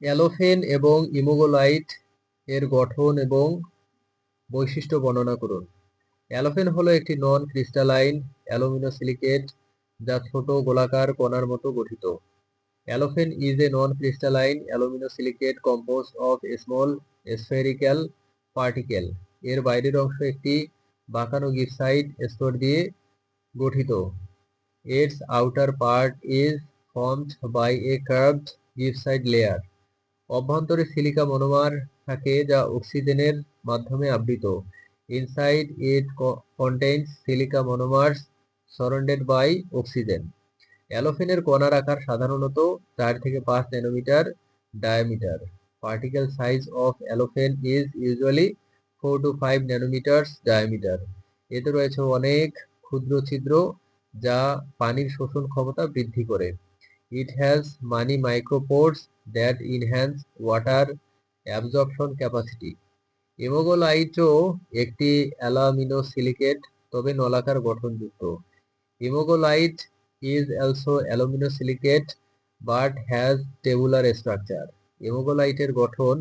অ্যালোফেন এবং ইমোগোলাইট এর গঠন এবং বৈশিষ্ট্য বর্ণনা করুন। অ্যালোফেন হলো একটি নন ক্রিস্টালাইন অ্যালুমিনোসিলিকেট যা ছোট গোলাকার কণার মতো গঠিত। Allophane is a non crystalline aluminosilicate composed of small spherical particle. এর বাইরের অংশ একটি বাঁকানো গিপসাইট স্তর দিয়ে গঠিত। Its outer part is formed by a curved gibbsite layer. অভ্যন্তরে সিলিকা মনোমার থাকে যা অক্সিজেনের মাধ্যমে আবৃত। Inside it contains silica monomers surrounded by oxygen. অ্যালোফেনের কণার আকার সাধারণত 4 থেকে 5 nanometre diameter. Particle size of allophane is usually 4 to 5 nanometre diameter. এতে রয়েছে অনেক ক্ষুদ্র ছিদ্র যা পানির শোষণ ক্ষমতা বৃদ্ধি করে। It has many micropores that enhance water absorption capacity. ইমোগোলাইটও একটি অ্যালুমিনোসিলিকেট, তবে নলাকার গঠনযুক্ত। ইমোগোলাইট is also aluminosilicate but has tabular structure. ইমোগোলাইটের গঠন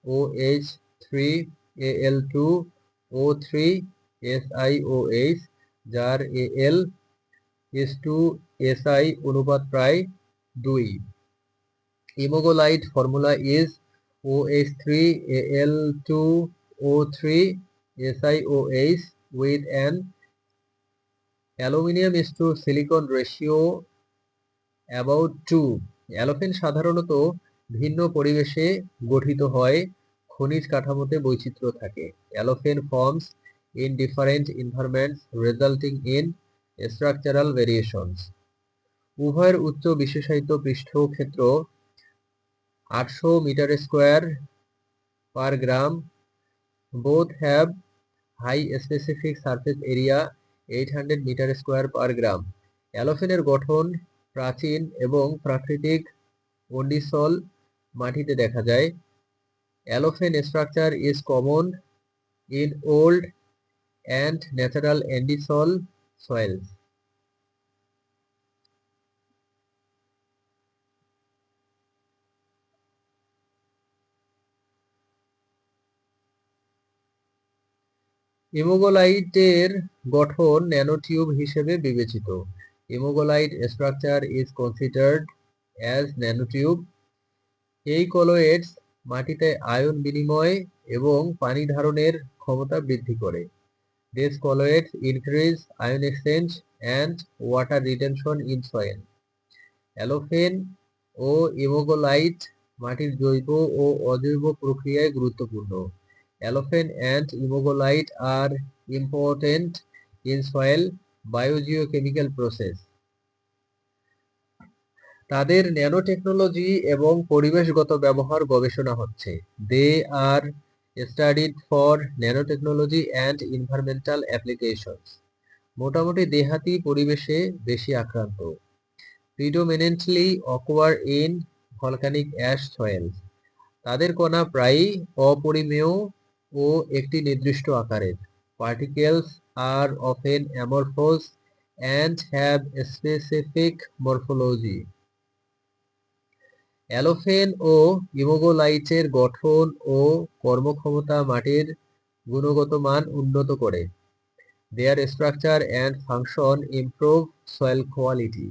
OH3Al2O3SiOH, যার Al:2Si অনুপাত প্রায় 2। Imogolite formula is OH3Al2O3SiOH with an aluminium is to silicon ratio about 2. অ্যালোফেন সাধারণত ভিন্ন পরিবেশে গঠিত হয়, খনিজ কাঠামোতে বৈচিত্র্য থাকে। অ্যালোফেন forms in different environments resulting in structural variations. উভয়ের উচ্চ বিশেষায়িত পৃষ্ঠক্ষেত্র 800 মিটার স্কয়ার পার গ্রাম। Both have high specific surface area 800 metre square per গ্রাম। অ্যালোফেনের গঠন প্রাচীন এবং প্রাকৃতিক অন্ডিসল মাটিতে দেখা যায়। Allophane structure is common in old and natural andisol soils. ইমোগোলাইটের গঠন ন্যানোটিউব হিসেবে বিবেচিত। Imogolite structure is considered as nanotube. এই কলয়েডস মাটিতে আয়ন বিনিময় এবং পানি ধারণের ক্ষমতা বৃদ্ধি করে। These colloids increase ion exchange and water retention in soil. অ্যালোফেন ও ইমোগোলাইট মাটির জৈব ও অজৈব প্রক্রিয়ায় গুরুত্বপূর্ণ। Allophane and imogolite are important in soil biogeochemical process. তাদের ন্যানোটেকনোলজি এবং পরিবেশগত ব্যবহার গবেষণা হচ্ছে। They are studied for nanotechnology and environmental applications. মোটামুটি দেহাতি পরিবেশে বেশি আক্রান্ত। Predominantly occur in volcanic ash soils. তাদের কণা প্রায়ই অপরিমেয় ও একটি নির্দিষ্ট আকারের। Particles are often amorphous and have specific morphology. Allophane ও ইমোগোলাইটের গঠন ও কর্মক্ষমতা মাটির গুণগত মান উন্নত করে। Their structure and function improve soil quality.